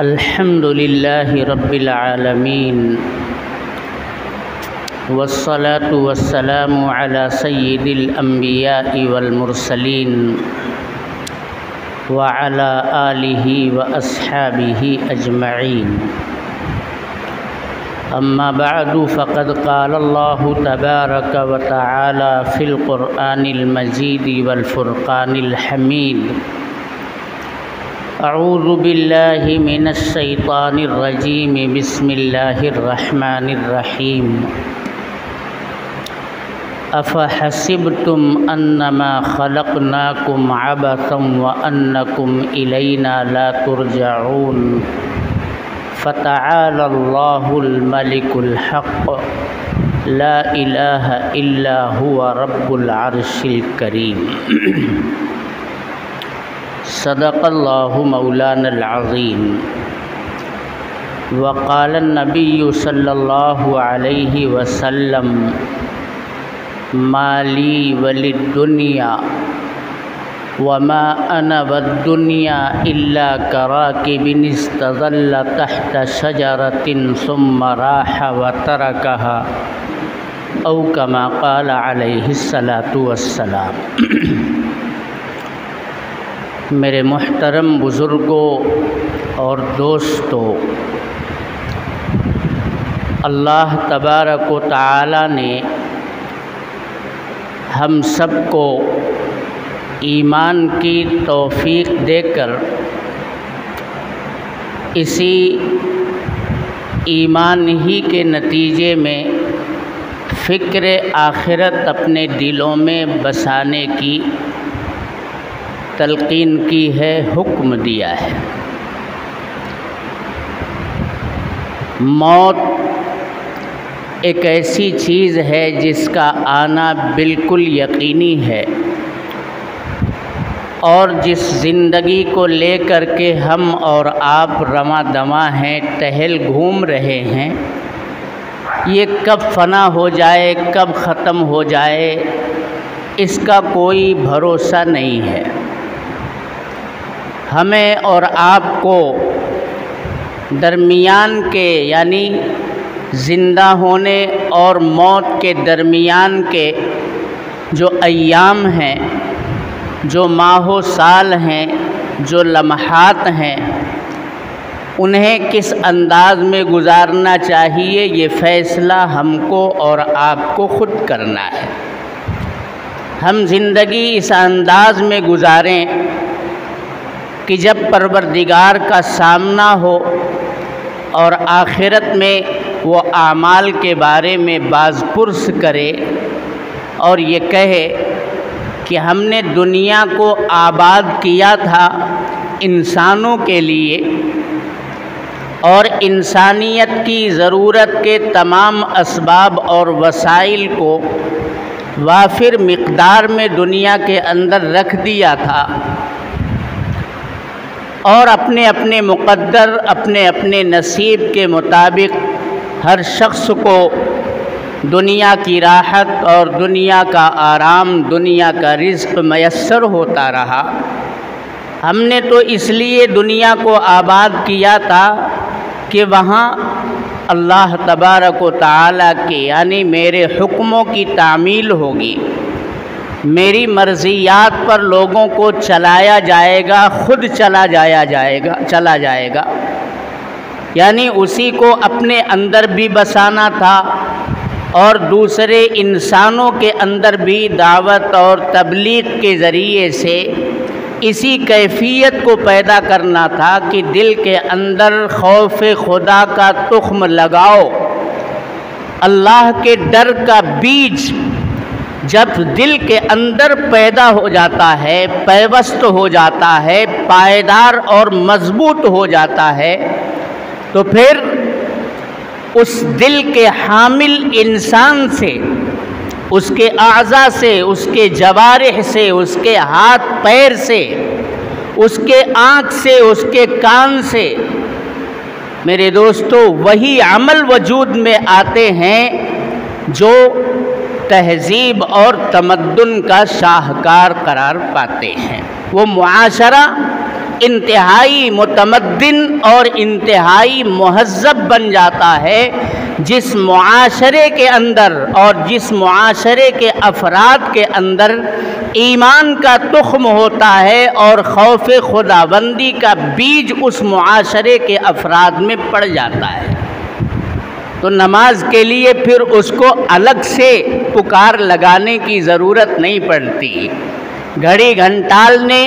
الحمد لله رب العالمين والصلاة والسلام على سيد الأنبياء والمرسلين وعلى آله وأصحابه أجمعين. أما بعد فقد قال الله تبارك وتعالى في القرآن المجيد والفرقان الحميد: أعوذ بالله من الشيطان الرجيم. بسم الله الرحمن الرحيم. أفحسبتم أنما خلقناكم عبثا وأنكم إلينا لا ترجعون. فتعالى الله الملك الحق لا إله إلا هو رب العرش الكريم. صدق اللہ مولانا العظیم. وقال النبی صلی اللہ علیہ وسلم: ما لی وللدنیا وما انا والدنیا الا کراکب استظل تحت شجرۃ ثم راح وترکها او کما قال علیہ الصلاۃ والسلام. میرے محترم بزرگوں اور دوستوں، اللہ تبارک و تعالی نے ہم سب کو ایمان کی توفیق دے کر اسی ایمان ہی کے نتیجے میں فکر آخرت اپنے دلوں میں بسانے کی تلقین کی ہے، حکم دیا ہے. موت ایک ایسی چیز ہے جس کا آنا بالکل یقینی ہے، اور جس زندگی کو لے کر کے ہم اور آپ رواں دواں ہیں، ٹہل گھوم رہے ہیں، یہ کب فنا ہو جائے، کب ختم ہو جائے، اس کا کوئی بھروسہ نہیں ہے. ہمیں اور آپ کو درمیان کے یعنی زندہ ہونے اور موت کے درمیان کے جو ایام ہیں، جو ماہ و سال ہیں، جو لمحات ہیں، انہیں کس انداز میں گزارنا چاہیے، یہ فیصلہ ہم کو اور آپ کو خود کرنا ہے. ہم زندگی اس انداز میں گزاریں کہ جب پروردگار کا سامنا ہو اور آخرت میں وہ اعمال کے بارے میں باز پرس کرے اور یہ کہے کہ ہم نے دنیا کو آباد کیا تھا انسانوں کے لیے، اور انسانیت کی ضرورت کے تمام اسباب اور وسائل کو وافر مقدار میں دنیا کے اندر رکھ دیا تھا، اور اپنے اپنے مقدر، اپنے اپنے نصیب کے مطابق ہر شخص کو دنیا کی راحت اور دنیا کا آرام، دنیا کا رزق میسر ہوتا رہا. ہم نے تو اس لیے دنیا کو آباد کیا تھا کہ وہاں اللہ تبارک و تعالیٰ کے یعنی میرے حکموں کی تعمیل ہوگی، میری مرضیات پر لوگوں کو چلایا جائے گا، خود چلا جائے گا. یعنی اسی کو اپنے اندر بھی بسانا تھا اور دوسرے انسانوں کے اندر بھی دعوت اور تبلیغ کے ذریعے سے اسی کیفیت کو پیدا کرنا تھا کہ دل کے اندر خوف خدا کا تخم لگاؤ. اللہ کے ڈر کا بیج جب دل کے اندر پیدا ہو جاتا ہے، پیوست ہو جاتا ہے، پائیدار اور مضبوط ہو جاتا ہے، تو پھر اس دل کے حامل انسان سے، اس کے اعضاء سے، اس کے جوارح سے، اس کے ہاتھ پیر سے، اس کے آنکھ سے، اس کے کان سے، میرے دوستو وہی عمل وجود میں آتے ہیں جو تہذیب اور تمدن کا شاہکار قرار پاتے ہیں. وہ معاشرہ انتہائی متمدن اور انتہائی مہذب بن جاتا ہے جس معاشرے کے اندر اور جس معاشرے کے افراد کے اندر ایمان کا تخم ہوتا ہے اور خوف خداوندی کا بیج اس معاشرے کے افراد میں پڑ جاتا ہے، تو نماز کے لیے پھر اس کو الگ سے پکار لگانے کی ضرورت نہیں پڑتی۔ گھڑی گھنٹال نے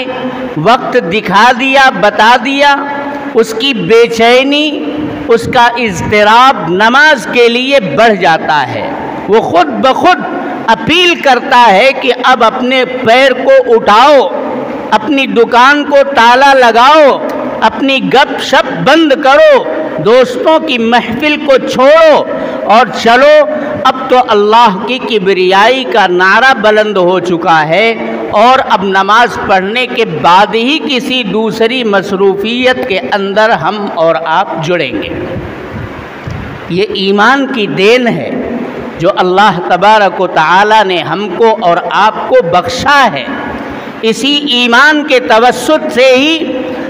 وقت دکھا دیا، بتا دیا، اس کی بے چینی، اس کا اضطراب نماز کے لیے بڑھ جاتا ہے۔ وہ خود بخود اپیل کرتا ہے کہ اب اپنے پیر کو اٹھاؤ، اپنی دکان کو تالا لگاؤ، اپنی گپ شپ بند کرو، دوستوں کی محفل کو چھوڑو اور چلو، اب تو اللہ کی کبریائی کا نعرہ بلند ہو چکا ہے اور اب نماز پڑھنے کے بعد ہی کسی دوسری مصروفیت کے اندر ہم اور آپ جڑیں گے۔ یہ ایمان کی دین ہے جو اللہ تبارک و تعالی نے ہم کو اور آپ کو بخشا ہے۔ اسی ایمان کے توسط سے ہی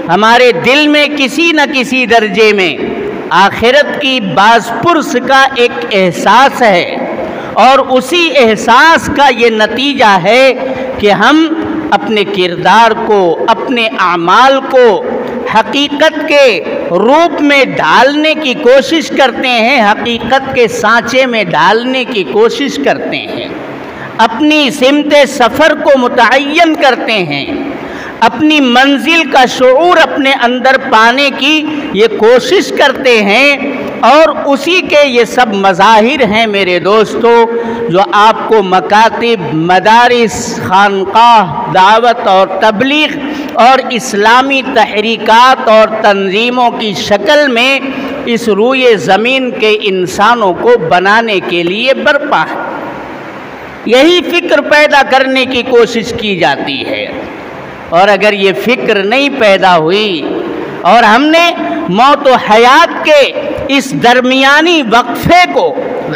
ہمارے دل میں کسی نہ کسی درجے میں آخرت کی باز پرس کا ایک احساس ہے، اور اسی احساس کا یہ نتیجہ ہے کہ ہم اپنے کردار کو، اپنے اعمال کو حقیقت کے روپ میں ڈھالنے کی کوشش کرتے ہیں، حقیقت کے سانچے میں ڈالنے کی کوشش کرتے ہیں، اپنی سمت سفر کو متعین کرتے ہیں، اپنی منزل کا شعور اپنے اندر پانے کی یہ کوشش کرتے ہیں، اور اسی کے یہ سب مظاہر ہیں میرے دوستو جو آپ کو مکاتب، مدارس، خانقاہ، دعوت اور تبلیغ اور اسلامی تحریکات اور تنظیموں کی شکل میں اس روئے زمین کے انسانوں کو بنانے کے لیے برپا ہے۔ یہی فکر پیدا کرنے کی کوشش کی جاتی ہے، اور اگر یہ فکر نہیں پیدا ہوئی اور ہم نے موت و حیات کے اس درمیانی وقفے کو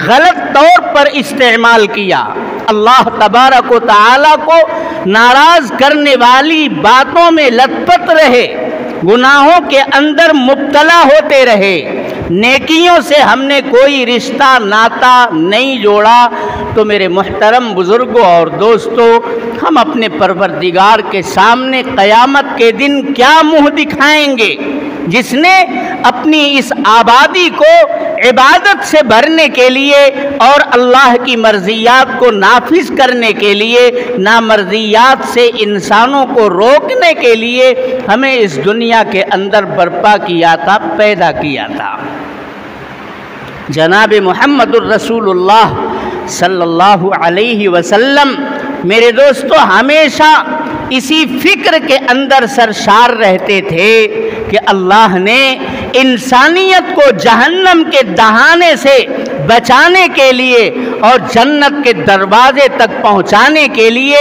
غلط طور پر استعمال کیا، اللہ تبارک و تعالی کو ناراض کرنے والی باتوں میں لت پت رہے، گناہوں کے اندر مبتلا ہوتے رہے، نیکیوں سے ہم نے کوئی رشتہ ناتا نہیں جوڑا، تو میرے محترم بزرگوں اور دوستوں، ہم اپنے پروردگار کے سامنے قیامت کے دن کیا منہ دکھائیں گے جس نے اپنی اس آبادی کو عبادت سے بھرنے کے لیے اور اللہ کی مرضیات کو نافذ کرنے کے لیے، نامرضیات سے انسانوں کو روکنے کے لیے ہمیں اس دنیا کے اندر برپا کیا تھا، پیدا کیا تھا۔ جناب محمد الرسول اللہ صلی اللہ علیہ وسلم میرے دوستو ہمیشہ اسی فکر کے اندر سرشار رہتے تھے کہ اللہ نے انسانیت کو جہنم کے دہانے سے بچانے کے لیے اور جنت کے دروازے تک پہنچانے کے لیے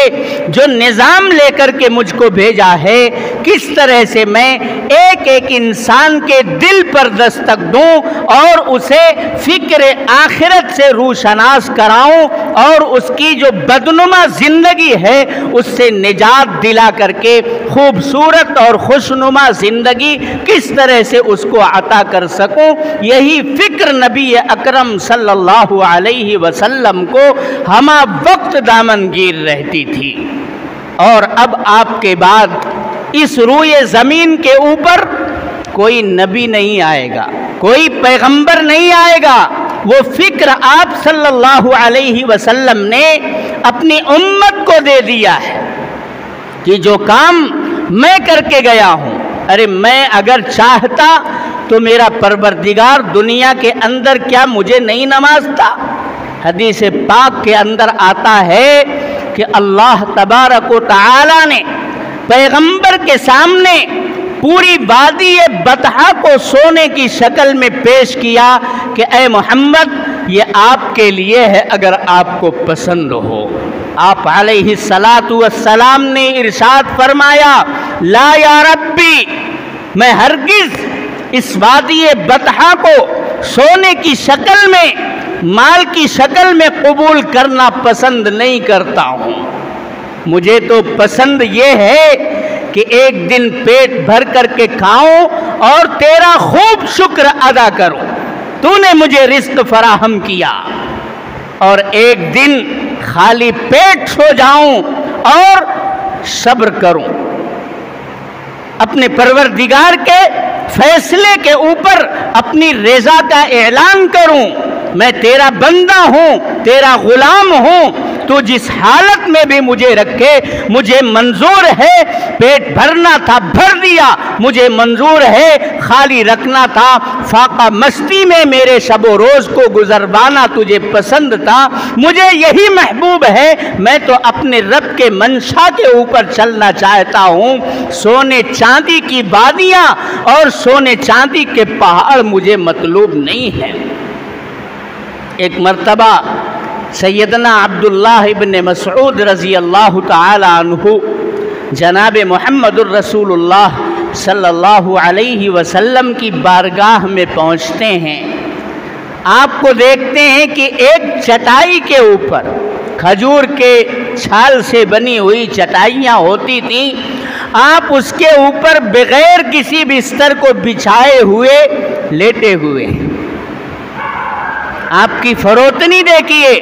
جو نظام لے کر کے مجھ کو بھیجا ہے، کس طرح سے میں ایک ایک انسان کے دل پر دستک دوں اور اسے فکر آخرت سے روشناس کراؤں اور اس کی جو بدنما زندگی ہے اس سے نجات دلا کر کے خوبصورت اور خوشنما زندگی کس طرح سے اس کو عطا کر سکوں، یہی فکر نبی اکرم صلی اللہ علیہ وسلم کو ہمہ وقت دامنگیر رہتی تھی۔ اور اب آپ کے بعد اس روئے زمین کے اوپر کوئی نبی نہیں آئے گا، کوئی پیغمبر نہیں آئے گا، وہ فکر آپ صلی اللہ علیہ وسلم نے اپنی امت کو دے دیا ہے کہ جو کام میں کر کے گیا ہوں، ارے میں اگر چاہتا تو میرا پروردگار دنیا کے اندر کیا مجھے نہیں نوازتا؟ حدیث پاک کے اندر آتا ہے کہ اللہ تبارک و تعالی نے پیغمبر کے سامنے پوری وادی بطحا کو سونے کی شکل میں پیش کیا کہ اے محمد یہ آپ کے لیے ہے اگر آپ کو پسند ہو۔ آپ علیہ الصلاۃ والسلام نے ارشاد فرمایا لا یا ربی، میں ہرگز اس وادی بطحا کو سونے کی شکل میں، مال کی شکل میں قبول کرنا پسند نہیں کرتا ہوں، مجھے تو پسند یہ ہے کہ ایک دن پیٹ بھر کر کے کھاؤں اور تیرا خوب شکر ادا کروں، تو نے مجھے رزق فراہم کیا، اور ایک دن خالی پیٹ سو جاؤں اور صبر کروں، اپنے پروردگار کے فیصلے کے اوپر اپنی رضا کا اعلان کروں، میں تیرا بندہ ہوں، تیرا غلام ہوں، تو جس حالت میں بھی مجھے رکھے مجھے منظور ہے، پیٹ بھرنا تھا بھر دیا، مجھے منظور ہے خالی رکھنا تھا، فاقہ مستی میں میرے شب و روز کو گزروانا تجھے پسند تھا، مجھے یہی محبوب ہے، میں تو اپنے رب کے منشا کے اوپر چلنا چاہتا ہوں، سونے چاندی کی وادیاں اور سونے چاندی کے پہاڑ مجھے مطلوب نہیں ہے۔ ایک مرتبہ سیدنا عبداللہ ابن مسعود رضی اللہ تعالی عنہ جناب محمد الرسول اللہ صلی اللہ علیہ وسلم کی بارگاہ میں پہنچتے ہیں، آپ کو دیکھتے ہیں کہ ایک چٹائی کے اوپر، کھجور کے چھال سے بنی ہوئی چٹائیاں ہوتی تھیں، آپ اس کے اوپر بغیر کسی بستر کو بچھائے ہوئے لیٹے ہوئے ہیں۔ آپ کی فروتنی دیکھیے،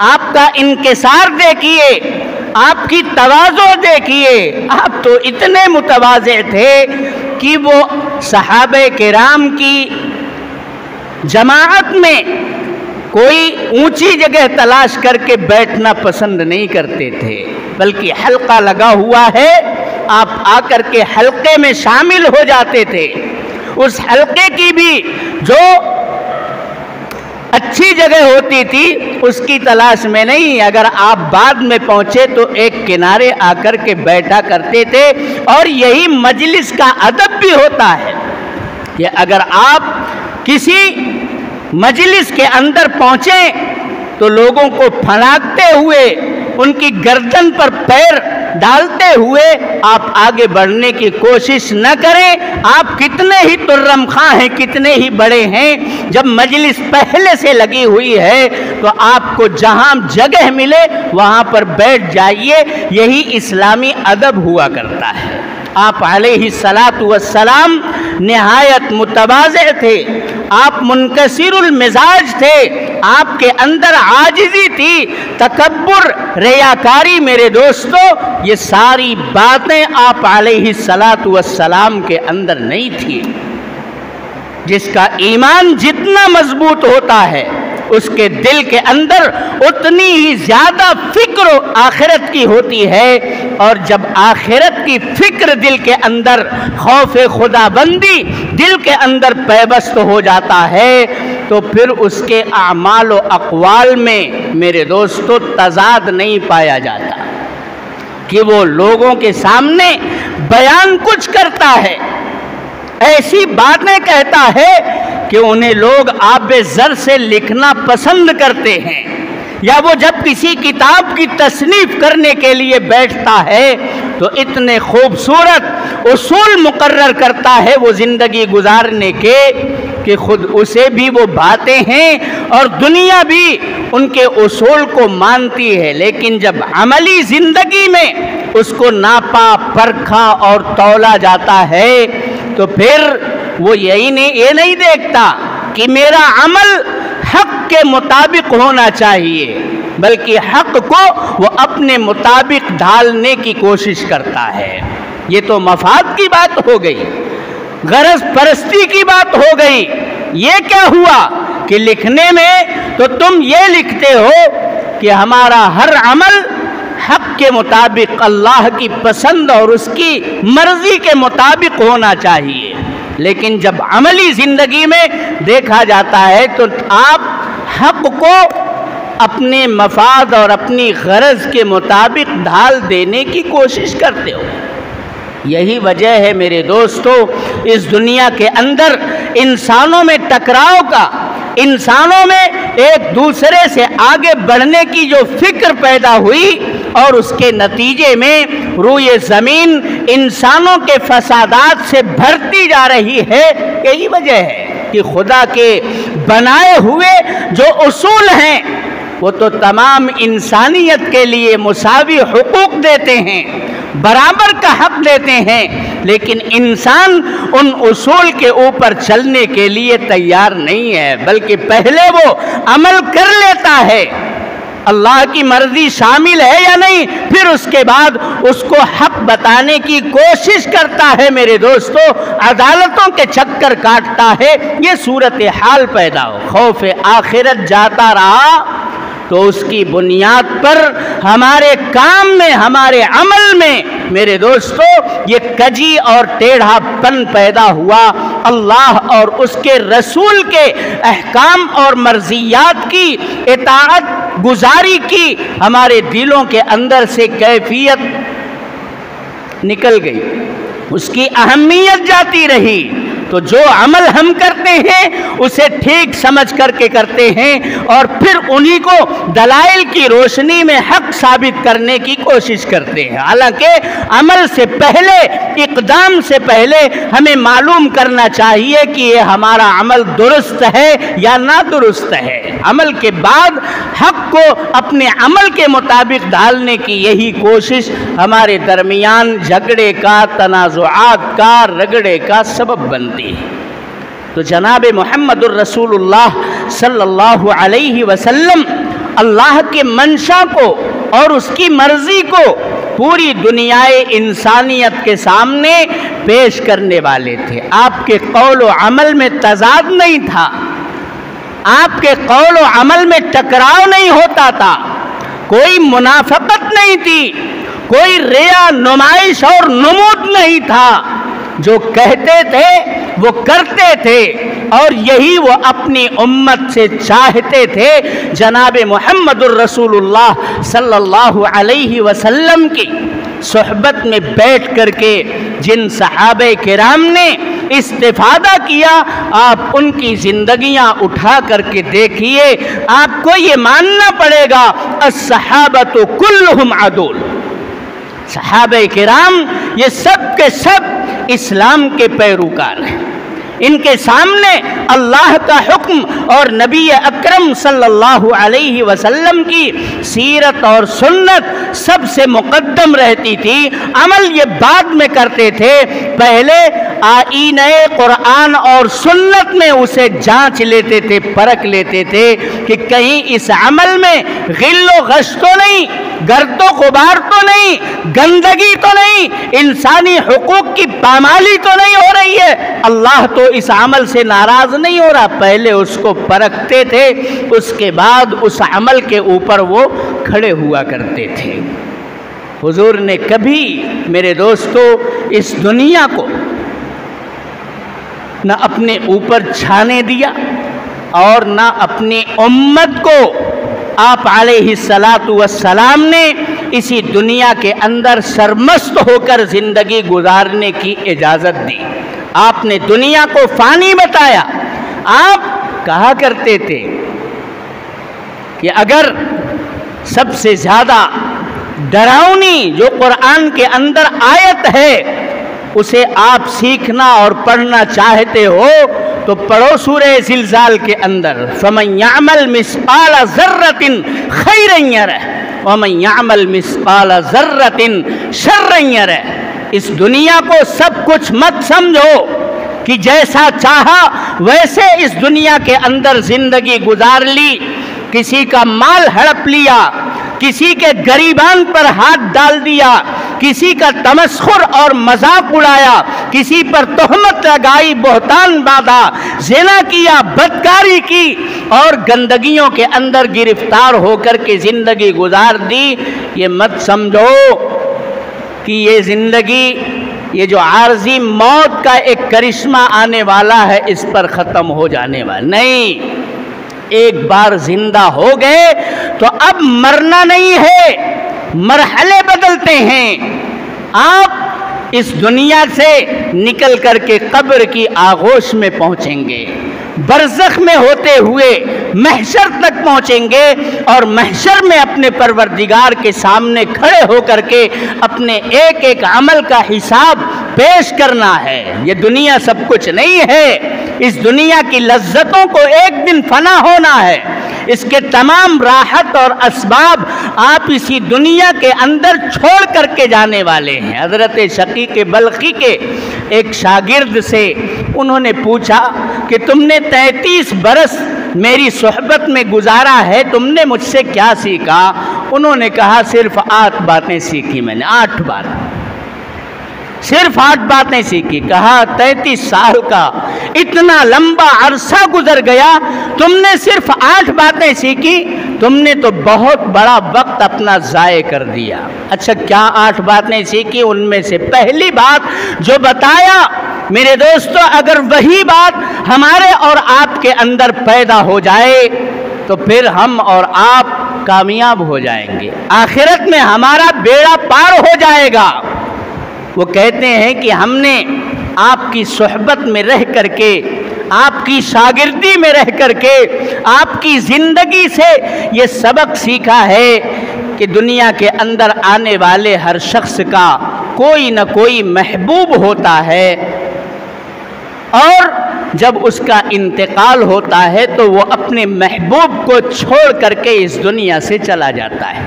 آپ کا انکسار دیکھیے، آپ کی تواضع دیکھیے، آپ تو اتنے متواضع تھے کہ وہ صحابہ کرام کی جماعت میں کوئی اونچی جگہ تلاش کر کے بیٹھنا پسند نہیں کرتے تھے، بلکہ حلقہ لگا ہوا ہے، آپ آ کر کے حلقے میں شامل ہو جاتے تھے، اس حلقے کی بھی جو اچھی جگہ ہوتی تھی اس کی تلاش میں نہیں، اگر آپ بعد میں پہنچے تو ایک کنارے آ کر کے بیٹھا کرتے تھے، اور یہی مجلس کا ادب بھی ہوتا ہے کہ اگر آپ کسی مجلس کے اندر پہنچیں تو لوگوں کو پھناکتے ہوئے، ان کی گردن پر پیر ڈالتے ہوئے آپ آگے بڑھنے کی کوشش نہ کریں، آپ کتنے ہی ترم خواہ ہیں، کتنے ہی بڑے ہیں، جب مجلس پہلے سے لگی ہوئی ہے تو آپ کو جہاں جگہ ملے وہاں پر بیٹھ جائیے، یہی اسلامی ادب ہوا کرتا ہے۔ آپ علیہ السلام نہایت متواضع تھے، آپ منکسر المزاج تھے، آپ کے اندر عاجزی تھی، تکبر، ریاکاری، میرے دوستو یہ ساری باتیں آپ علیہ السلام کے اندر نہیں تھی۔ جس کا ایمان جتنا مضبوط ہوتا ہے اس کے دل کے اندر اتنی ہی زیادہ فکر آخرت کی ہوتی ہے، اور جب آخرت کی فکر دل کے اندر، خوف خدا بندی دل کے اندر پیوست ہو جاتا ہے تو پھر اس کے اعمال و اقوال میں میرے دوستو تضاد نہیں پایا جاتا کہ وہ لوگوں کے سامنے بیان کچھ کرتا ہے، ایسی باتیں کہتا ہے کہ انہیں لوگ آب زر سے لکھنا پسند کرتے ہیں، یا وہ جب کسی کتاب کی تصنیف کرنے کے لیے بیٹھتا ہے تو اتنے خوبصورت اصول مقرر کرتا ہے وہ زندگی گزارنے کے کہ خود اسے بھی وہ باتیں ہیں اور دنیا بھی ان کے اصول کو مانتی ہے، لیکن جب عملی زندگی میں اس کو ناپا پرکھا اور تولا جاتا ہے تو پھر وہ یہ نہیں دیکھتا کہ میرا عمل حق کے مطابق ہونا چاہیے، بلکہ حق کو وہ اپنے مطابق ڈھالنے کی کوشش کرتا ہے۔ یہ تو مفاد کی بات ہو گئی، غرض پرستی کی بات ہو گئی۔ یہ کیا ہوا کہ لکھنے میں تو تم یہ لکھتے ہو کہ ہمارا ہر عمل حق کے مطابق، اللہ کی پسند اور اس کی مرضی کے مطابق ہونا چاہیے، لیکن جب عملی زندگی میں دیکھا جاتا ہے تو آپ حق کو اپنے مفاد اور اپنی غرض کے مطابق ڈھال دینے کی کوشش کرتے ہو۔ یہی وجہ ہے میرے دوستو اس دنیا کے اندر انسانوں میں ٹکراؤ کا، انسانوں میں ایک دوسرے سے آگے بڑھنے کی جو فکر پیدا ہوئی اور اس کے نتیجے میں روئے زمین انسانوں کے فسادات سے بھرتی جا رہی ہے، یہی وجہ ہے کہ خدا کے بنائے ہوئے جو اصول ہیں وہ تو تمام انسانیت کے لیے مساوی حقوق دیتے ہیں، برابر کا حق دیتے ہیں، لیکن انسان ان اصول کے اوپر چلنے کے لیے تیار نہیں ہے، بلکہ پہلے وہ عمل کر لیتا ہے، اللہ کی مرضی شامل ہے یا نہیں، پھر اس کے بعد اس کو حق بتانے کی کوشش کرتا ہے۔ میرے دوستو، عدالتوں کے چکر کاٹتا ہے، یہ صورتحال پیدا ہو، خوف آخرت جاتا رہا تو اس کی بنیاد پر ہمارے کام میں، ہمارے عمل میں میرے دوستو یہ کجی اور ٹیڑھا پن پیدا ہوا۔ اللہ اور اس کے رسول کے احکام اور مرضیات کی اطاعت گزاری کی ہمارے دلوں کے اندر سے کیفیت نکل گئی، اس کی اہمیت جاتی رہی۔ تو جو عمل ہم کرتے ہیں اسے ٹھیک سمجھ کر کے کرتے ہیں، اور پھر انہی کو دلائل کی روشنی میں حق ثابت کرنے کی کوشش کرتے ہیں۔ حالانکہ عمل سے پہلے، اقدام سے پہلے ہمیں معلوم کرنا چاہیے کہ یہ ہمارا عمل درست ہے یا نہ درست ہے۔ عمل کے بعد حق کو اپنے عمل کے مطابق ڈالنے کی یہی کوشش ہمارے درمیان جھگڑے کا، تنازعات کا، رگڑے کا سبب بنتی۔ تو جناب محمد الرسول اللہ صلی اللہ علیہ وسلم اللہ کے منشا کو اور اس کی مرضی کو پوری دنیائے انسانیت کے سامنے پیش کرنے والے تھے۔ آپ کے قول و عمل میں تضاد نہیں تھا، آپ کے قول و عمل میں ٹکراؤ نہیں ہوتا تھا، کوئی منافقت نہیں تھی، کوئی ریا، نمائش اور نمود نہیں تھا۔ جو کہتے تھے وہ کرتے تھے، اور یہی وہ اپنی امت سے چاہتے تھے۔ جناب محمد الرسول اللہ صلی اللہ علیہ وسلم کی صحبت میں بیٹھ کر کے جن صحابہ کرام نے استفادہ کیا، آپ ان کی زندگیاں اٹھا کر کے دیکھیے، آپ کو یہ ماننا پڑے گا الصحابۃ کلہم عدول۔ صحابہ کرام یہ سب کے سب اسلام کے پیروکار ہیں، ان کے سامنے اللہ کا حکم اور نبی اکرم صلی اللہ علیہ وسلم کی سیرت اور سنت سب سے مقدم رہتی تھی۔ عمل یہ بعد میں کرتے تھے، پہلے آئینہ قرآن اور سنت میں اسے جانچ لیتے تھے، پرکھ لیتے تھے کہ کہیں اس عمل میں غل و غش تو نہیں، گرد و غبار تو نہیں، گندگی تو نہیں، انسانی حقوق کی پامالی تو نہیں ہو رہی ہے، اللہ تو اس عمل سے ناراض نہیں ہو رہا۔ پہلے اس کو پرکھتے تھے، اس کے بعد اس عمل کے اوپر وہ کھڑے ہوا کرتے تھے۔ حضور نے کبھی میرے دوستو اس دنیا کو نہ اپنے اوپر چھانے دیا اور نہ اپنی امت کو آپ علیہ السلام نے اسی دنیا کے اندر سرمست ہو کر زندگی گزارنے کی اجازت دی۔ آپ نے دنیا کو فانی بتایا۔ آپ کہا کرتے تھے کہ اگر سب سے زیادہ ڈراؤنی جو قرآن کے اندر آیت ہے اسے آپ سیکھنا اور پڑھنا چاہتے ہو تو پڑھو سورہ زلزال کے اندر، فَمَن يَعْمَلْ مِثْقَالَ ذَرَّةٍ خَيْرًا يَرَهُ وَمَن يَعْمَلْ مِثْقَالَ ذَرَّةٍ شَرًّا يَرَهُ۔ اس دنیا کو سب کچھ مت سمجھو کہ جیسا چاہا ویسے اس دنیا کے اندر زندگی گزار لی، کسی کا مال ہڑپ لیا، کسی کے گریبان پر ہاتھ ڈال دیا، کسی کا تمسخر اور مذاق اڑایا، کسی پر تہمت لگائی، بہتان باندھا، زنا کیا، بدکاری کی اور گندگیوں کے اندر گرفتار ہو کر کے زندگی گزار دی۔ یہ مت سمجھو کہ یہ زندگی، یہ جو عارضی موت کا ایک کرشمہ آنے والا ہے اس پر ختم ہو جانے والا نہیں۔ ایک بار زندہ ہو گئے تو اب مرنا نہیں ہے، مرحلے بدلتے ہیں۔ آپ اس دنیا سے نکل کر کے قبر کی آغوش میں پہنچیں گے، برزخ میں ہوتے ہوئے محشر تک پہنچیں گے، اور محشر میں اپنے پروردگار کے سامنے کھڑے ہو کر کے اپنے ایک ایک عمل کا حساب پیش کرنا ہے۔ یہ دنیا سب کچھ نہیں ہے، اس دنیا کی لذتوں کو ایک دن فنا ہونا ہے، اس کے تمام راحت اور اسباب آپ اسی دنیا کے اندر چھوڑ کر کے جانے والے ہیں۔ حضرت شقیق بلخی کے ایک شاگرد سے انہوں نے پوچھا کہ تم نے 33 برس میری صحبت میں گزارا ہے، تم نے مجھ سے کیا سیکھا؟ انہوں نے کہا صرف 8 باتیں سیکھی میں نے، 8 بات، صرف 8 باتیں سیکھی۔ کہا 33 سال کا اتنا لمبا عرصہ گزر گیا، تم نے صرف 8 باتیں سیکھی، تم نے تو بہت بڑا وقت اپنا ضائع کر دیا۔ اچھا کیا 8 باتیں سیکھی؟ ان میں سے پہلی بات جو بتایا میرے دوستو، اگر وہی بات ہمارے اور آپ کے اندر پیدا ہو جائے تو پھر ہم اور آپ کامیاب ہو جائیں گے، آخرت میں ہمارا بیڑا پار ہو جائے گا۔ وہ کہتے ہیں کہ ہم نے آپ کی صحبت میں رہ کر کے، آپ کی شاگردی میں رہ کر کے، آپ کی زندگی سے یہ سبق سیکھا ہے کہ دنیا کے اندر آنے والے ہر شخص کا کوئی نہ کوئی محبوب ہوتا ہے، اور جب اس کا انتقال ہوتا ہے تو وہ اپنے محبوب کو چھوڑ کر کے اس دنیا سے چلا جاتا ہے۔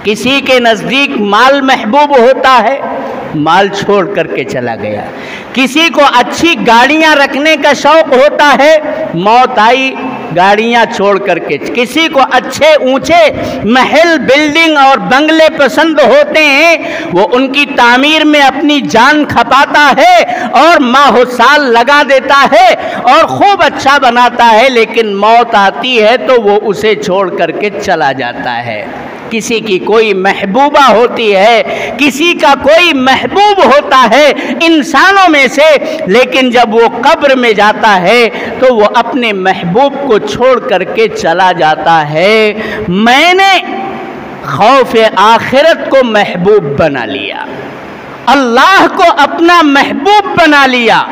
کسی کے نزدیک مال محبوب ہوتا ہے، مال چھوڑ کر کے چلا گیا۔ کسی کو اچھی گاڑیاں رکھنے کا شوق ہوتا ہے، موت آئی گاڑیاں چھوڑ کر کے۔ کسی کو اچھے اونچے محل، بلڈنگ اور بنگلے پسند ہوتے ہیں، وہ ان کی تعمیر میں اپنی جان کھپاتا ہے اور ماہ و سال لگا دیتا ہے اور خوب اچھا بناتا ہے، لیکن موت آتی ہے تو وہ اسے چھوڑ کر کے چلا جاتا ہے۔ کسی کی کوئی محبوبہ ہوتی ہے، کسی کا کوئی محبوب ہوتا ہے انسانوں میں سے، لیکن جب وہ قبر میں جاتا ہے تو وہ اپنے محبوب کو چھوڑ کر کے چلا جاتا ہے۔ میں نے خوف آخرت کو محبوب بنا لیا، اللہ کو اپنا محبوب بنا لیا،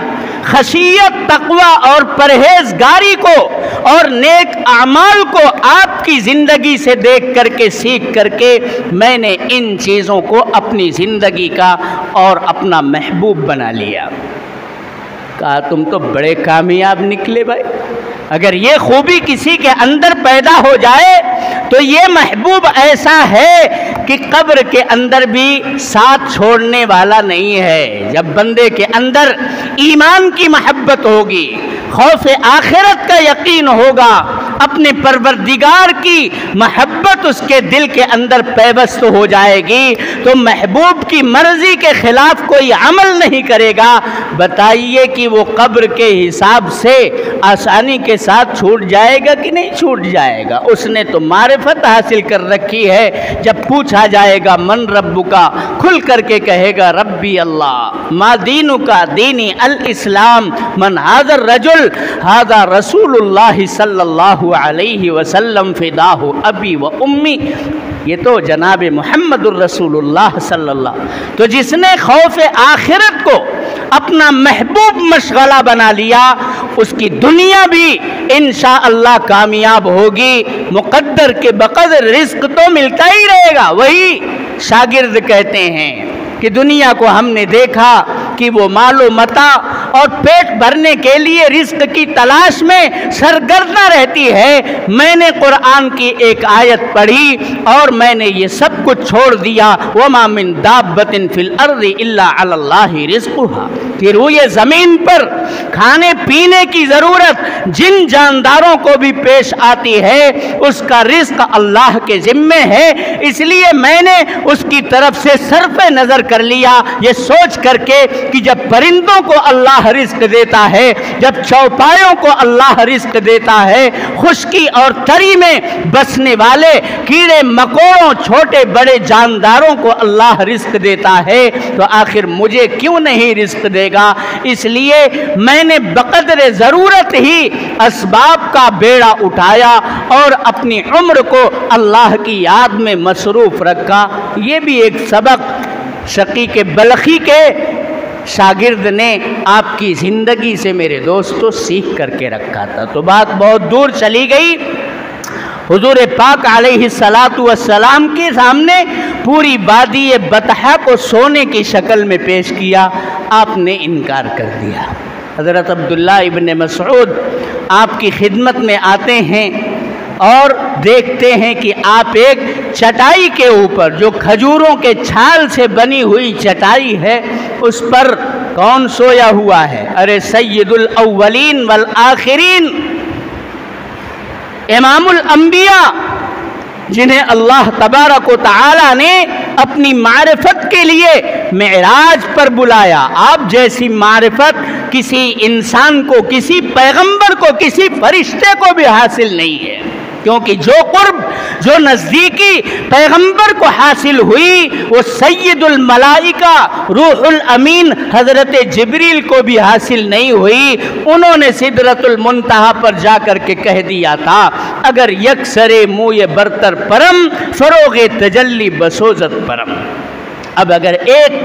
خشیت، تقوی اور پرہیزگاری کو اور نیک اعمال کو آپ کی زندگی سے دیکھ کر کے، سیکھ کر کے میں نے ان چیزوں کو اپنی زندگی کا اور اپنا محبوب بنا لیا۔ کہا تم تو بڑے کامیاب نکلے بھائی، اگر یہ خوبی کسی کے اندر پیدا ہو جائے تو یہ محبوب ایسا ہے کہ قبر کے اندر بھی ساتھ چھوڑنے والا نہیں ہے۔ جب بندے کے اندر ایمان کی محبت ہوگی، خوف آخرت کا یقین ہوگا، اپنے پروردگار کی محبت اس کے دل کے اندر پیوست ہو جائے گی، تو محبوب کی مرضی کے خلاف کوئی عمل نہیں کرے گا۔ بتائیے کہ وہ قبر کے حساب سے آسانی کے ساتھ چھوٹ جائے گا کہ نہیں چھوٹ جائے گا؟ اس نے تو معرفت حاصل کر رکھی ہے۔ جب پوچھا جائے گا من ربکا، کھل کر کے کہے گا ربی اللہ، ما دینکا دینی الاسلام، من ھذا الرجل ھذا رسول اللہ صلی اللہ علیہ وسلم فداہ ابی و امی۔ یہ تو جناب محمد الرسول اللہ صلی اللہ، تو جس نے خوف آخرت کو اپنا محبوب مشغلہ بنا لیا، اس کی دنیا بھی انشاءاللہ کامیاب ہوگی، مقدر کے بقدر رزق تو ملتا ہی رہے گا۔ وہی شاگرد کہتے ہیں کہ دنیا کو ہم نے دیکھا کہ وہ مال و متاع اور پیٹ بھرنے کے لیے رزق کی تلاش میں سرگرداں رہتی ہے۔ میں نے قرآن کی ایک آیت پڑھی اور میں نے یہ سب کچھ چھوڑ دیا، وَمَا مِن دَابَّةٍ فِي الْأَرْضِ إِلَّا عَلَى اللَّهِ رِزْقُهَا، کہ روئے زمین پر کھانے پینے کی ضرورت جن جانداروں کو بھی پیش آتی ہے، اس کا رزق اللہ کے ذمے ہے۔ اس لیے میں نے اس کی طرف سے صرف نظر کر لیا، یہ سوچ کر کے کہ جب پرندوں کو اللہ رزق دیتا ہے، جب چوپایوں کو اللہ رزق دیتا ہے، خشکی اور تری میں بسنے والے کیڑے مکوڑوں، چھوٹے بڑے جانداروں کو اللہ رزق دیتا ہے، تو آخر مجھے کیوں نہیں رزق دے گا؟ اس لیے میں نے بقدر ضرورت ہی اسباب کا بیڑا اٹھایا اور اپنی عمر کو اللہ کی یاد میں مصروف رکھا۔ یہ بھی ایک سبق شقیق بلخی کے شاگرد نے آپ کی زندگی سے میرے دوستو سیکھ کر کے رکھا تھا۔ تو بات بہت دور چلی گئی، حضور پاک علیہ السلام کے سامنے پوری وادی بطحا کو سونے کی شکل میں پیش کیا، آپ نے انکار کر دیا۔ حضرت عبداللہ ابن مسعود آپ کی خدمت میں آتے ہیں اور دیکھتے ہیں کہ آپ ایک چٹائی کے اوپر، جو کھجوروں کے چھال سے بنی ہوئی چٹائی ہے، اس پر کون سویا ہوا ہے؟ ارے سید الاولین والآخرین، امام الانبیاء، جنہیں اللہ تبارک و تعالی نے اپنی معرفت کے لیے معراج پر بلایا۔ آپ جیسی معرفت کسی انسان کو، کسی پیغمبر کو، کسی فرشتے کو بھی حاصل نہیں ہے، کیونکہ جو قرب، جو نزدیکی پیغمبر کو حاصل ہوئی، وہ سید الملائکہ روح الامین حضرت جبریل کو بھی حاصل نہیں ہوئی۔ انہوں نے سدرۃ المنتہا پر جا کر کے کہہ دیا تھا، اگر یک سرے موئے برتر پرم، فروغ تجلی بسوزت پرم۔ اب اگر ایک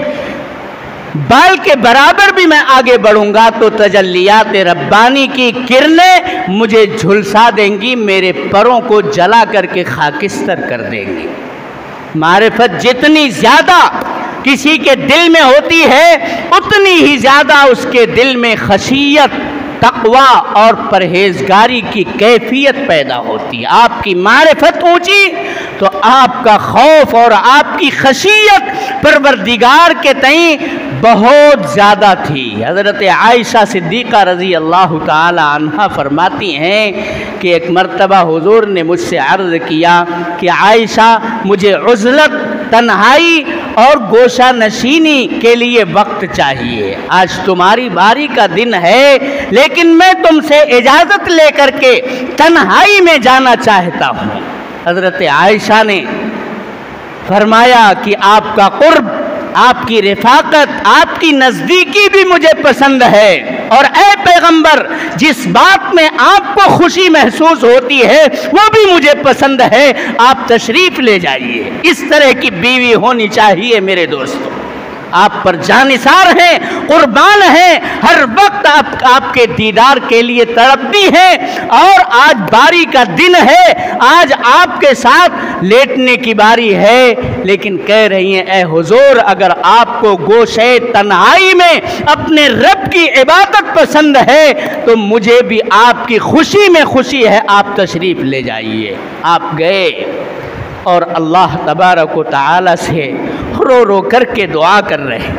بال کے برابر بھی میں آگے بڑھوں گا تو تجلیات ربانی کی کرنیں مجھے جھلسا دیں گی، میرے پروں کو جلا کر کے خاکستر کر دیں گی۔ معرفت جتنی زیادہ کسی کے دل میں ہوتی ہے، اتنی ہی زیادہ اس کے دل میں خشیت، تقوی اور پرہیزگاری کی کیفیت پیدا ہوتی ہے۔ آپ کی معرفت اونچی تو آپ کا خوف اور آپ کی خشیت پروردگار کے تئیں بہت زیادہ تھی۔ حضرت عائشہ صدیقہ رضی اللہ تعالی عنہا فرماتی ہیں کہ ایک مرتبہ حضور نے مجھ سے عرض کیا کہ عائشہ، مجھے عزلت، تنہائی اور گوشہ نشینی کے لیے وقت چاہیے۔ آج تمہاری باری کا دن ہے، لیکن میں تم سے اجازت لے کر کے تنہائی میں جانا چاہتا ہوں۔ حضرت عائشہ نے فرمایا کہ آپ کا قرب، آپ کی رفاقت، آپ کی نزدیکی بھی مجھے پسند ہے، اور اے پیغمبر، جس بات میں آپ کو خوشی محسوس ہوتی ہے وہ بھی مجھے پسند ہے، آپ تشریف لے جائیے۔ اس طرح کی بیوی ہونی چاہیے میرے دوستوں۔ آپ پر جانثار ہیں، قربان ہیں، ہر وقت آپ کے دیدار کے لیے تڑپتی ہیں، اور آج باری کا دن ہے، آج آپ کے ساتھ لیٹنے کی باری ہے، لیکن کہہ رہی ہیں اے حضور، اگر آپ کو گوشے تنہائی میں اپنے رب کی عبادت پسند ہے تو مجھے بھی آپ کی خوشی میں خوشی ہے، آپ تشریف لے جائیے۔ آپ گئے اور اللہ تبارک و تعالی سے رو رو کر کے دعا کر رہے ہیں،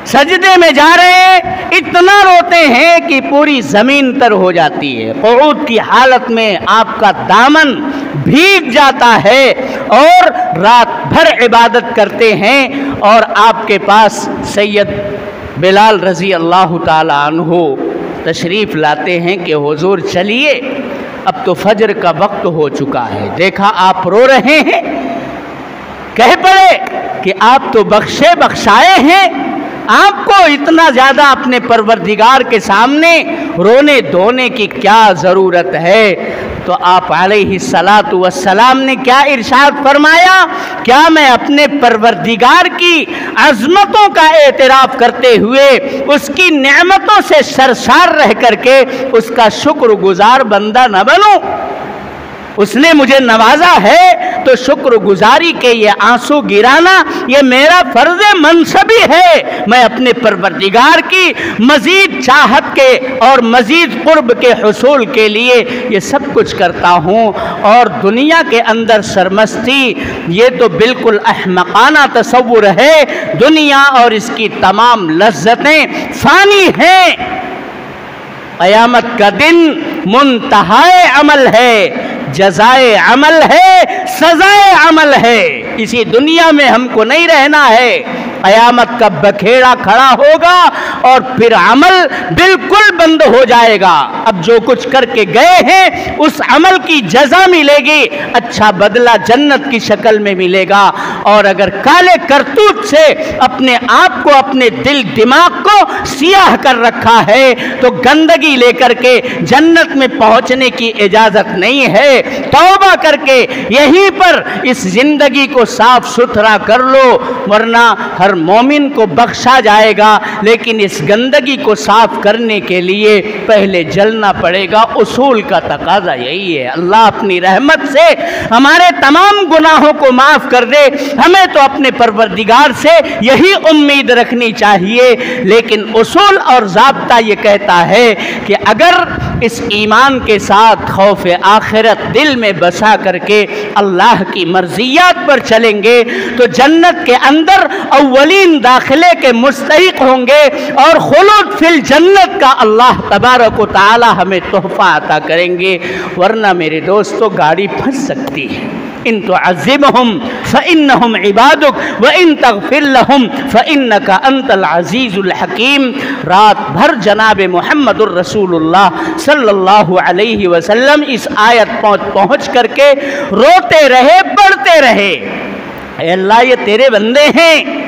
سجدے میں جا رہے ہیں، اتنا روتے ہیں کہ پوری زمین تر ہو جاتی ہے۔ قعود کی حالت میں آپ کا دامن بھیگ جاتا ہے، اور رات بھر عبادت کرتے ہیں، اور آپ کے پاس سید بلال رضی اللہ تعالی عنہ تشریف لاتے ہیں کہ حضور چلیے، اب تو فجر کا وقت ہو چکا ہے، دیکھا آپ رو رہے ہیں، کہہ پڑے کہ آپ تو بخشے بخشائے ہیں، آپ کو اتنا زیادہ اپنے پروردگار کے سامنے رونے دھونے کی کیا ضرورت ہے؟ تو آپ علیہ الصلاۃ والسلام نے کیا ارشاد فرمایا؟ کیا میں اپنے پروردگار کی عظمتوں کا اعتراف کرتے ہوئے اس کی نعمتوں سے سرشار رہ کر کے اس کا شکر گزار بندہ نہ بنوں؟ اس نے مجھے نوازا ہے تو شکر گزاری کے یہ آنسو گرانا یہ میرا فرض منصبی ہے۔ میں اپنے پروردگار کی مزید چاہت کے اور مزید قرب کے حصول کے لیے یہ سب کچھ کرتا ہوں، اور دنیا کے اندر سرمستی یہ تو بالکل احمقانہ تصور ہے۔ دنیا اور اس کی تمام لذتیں فانی ہیں، قیامت کا دن منتہائے عمل ہے، جزائے عمل ہے، سزائے عمل ہے۔ اسی دنیا میں ہم کو نہیں رہنا ہے، قیامت کا بکھیڑا کھڑا ہوگا اور پھر عمل بالکل بند ہو جائے گا۔ اب جو کچھ کر کے گئے ہیں اس عمل کی جزا ملے گی، اچھا بدلہ جنت کی شکل میں ملے گا، اور اگر کالے کرتوت سے اپنے آپ کو، اپنے دل دماغ کو سیاہ کر رکھا ہے تو گندگی لے کر کے جنت میں پہنچنے کی اجازت نہیں ہے۔ توبہ کر کے یہیں پر اس زندگی کو صاف ستھرا کر لو، ورنہ ہر ہر مومن کو بخشا جائے گا، لیکن اس گندگی کو صاف کرنے کے لیے پہلے جلنا پڑے گا۔ اصول کا تقاضا یہی ہے۔ اللہ اپنی رحمت سے ہمارے تمام گناہوں کو معاف کر دے، ہمیں تو اپنے پروردگار سے یہی امید رکھنی چاہیے، لیکن اصول اور ضابطہ یہ کہتا ہے کہ اگر اس ایمان کے ساتھ خوف آخرت دل میں بسا کر کے اللہ کی مرضیات پر چلیں گے تو جنت کے اندر اولین داخلے کے مستحق ہوں گے، اور خلود فی الجنت کا اللہ تبارک و تعالی ہمیں تحفہ عطا کریں گے۔ ورنہ میرے دوستو گاڑی پھنس سکتی ہے۔ ان تعذبهم فانهم عبادك وان تغفر لهم فانك انت العزیز الحکیم۔ رات بھر جناب محمد الرسول اللہ صلی اللہ علیہ وسلم اس آیت پہنچ کر کے روتے رہے، پڑھتے رہے، اے اللہ یہ تیرے بندے ہیں،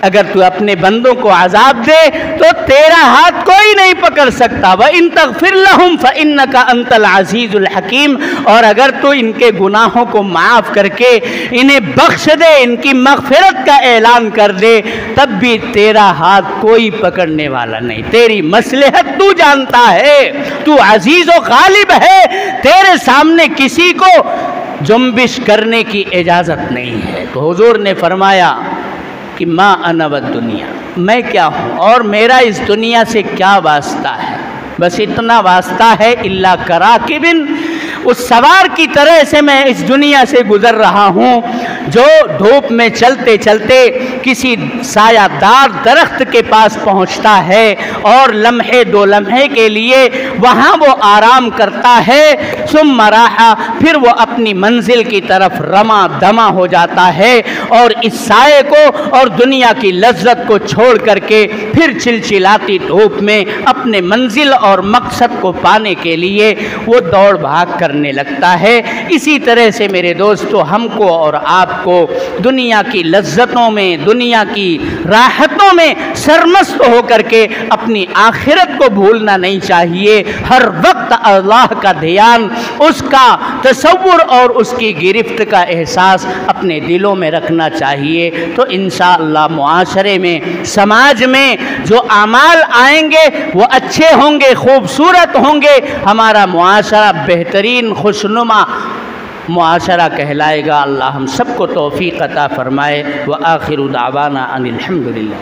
اگر تو اپنے بندوں کو عذاب دے تو تیرا ہاتھ کوئی نہیں پکڑ سکتا۔ وَإِن تَغْفِرْ لَهُمْ فَإِنَّكَ أَنْتَ الْعَزِيزُ الْحَكِيمُ، اور اگر تو ان کے گناہوں کو معاف کر کے انہیں بخش دے، ان کی مغفرت کا اعلان کر دے، تب بھی تیرا ہاتھ کوئی پکڑنے والا نہیں۔ تیری مصلحت تو جانتا ہے، تو عزیز و غالب ہے، تیرے سامنے کسی کو جنبش کرنے کی اجازت نہیں ہے۔ تو حضور نے فرمایا کہ ما انا والدنیا، میں کیا ہوں اور میرا اس دنیا سے کیا واسطہ ہے؟ بس اتنا واسطہ ہے، الا کراکبن، اس سوار کی طرح سے میں اس دنیا سے گزر رہا ہوں جو دھوپ میں چلتے چلتے کسی سایہ دار درخت کے پاس پہنچتا ہے اور لمحے دو لمحے کے لیے وہاں وہ آرام کرتا ہے، ثم راحا، پھر وہ اپنی منزل کی طرف رما دما ہو جاتا ہے، اور اس سائے کو اور دنیا کی لذت کو چھوڑ کر کے پھر چلچلاتی دھوپ میں اپنے منزل اور مقصد کو پانے کے لیے وہ دوڑ بھاگ کرنے لگتا ہے۔ اسی طرح سے میرے دوستو ہم کو اور آپ کو دنیا کی لذتوں میں، دنیا کی راحتوں میں سرمست ہو کر کے اپنی آخرت کو بھولنا نہیں چاہیے۔ ہر وقت اللہ کا دھیان، اس کا تصور اور اس کی گرفت کا احساس اپنے دلوں میں رکھنا چاہیے، تو انشاءاللہ معاشرے میں، سماج میں جو اعمال آئیں گے وہ اچھے ہوں گے، خوبصورت ہوں گے، ہمارا معاشرہ بہترین خوشنما معاشرہ کہلائے گا۔ اللہ ہم سب کو توفیق عطا فرمائے۔ وآخر دعوانا ان الحمدللہ۔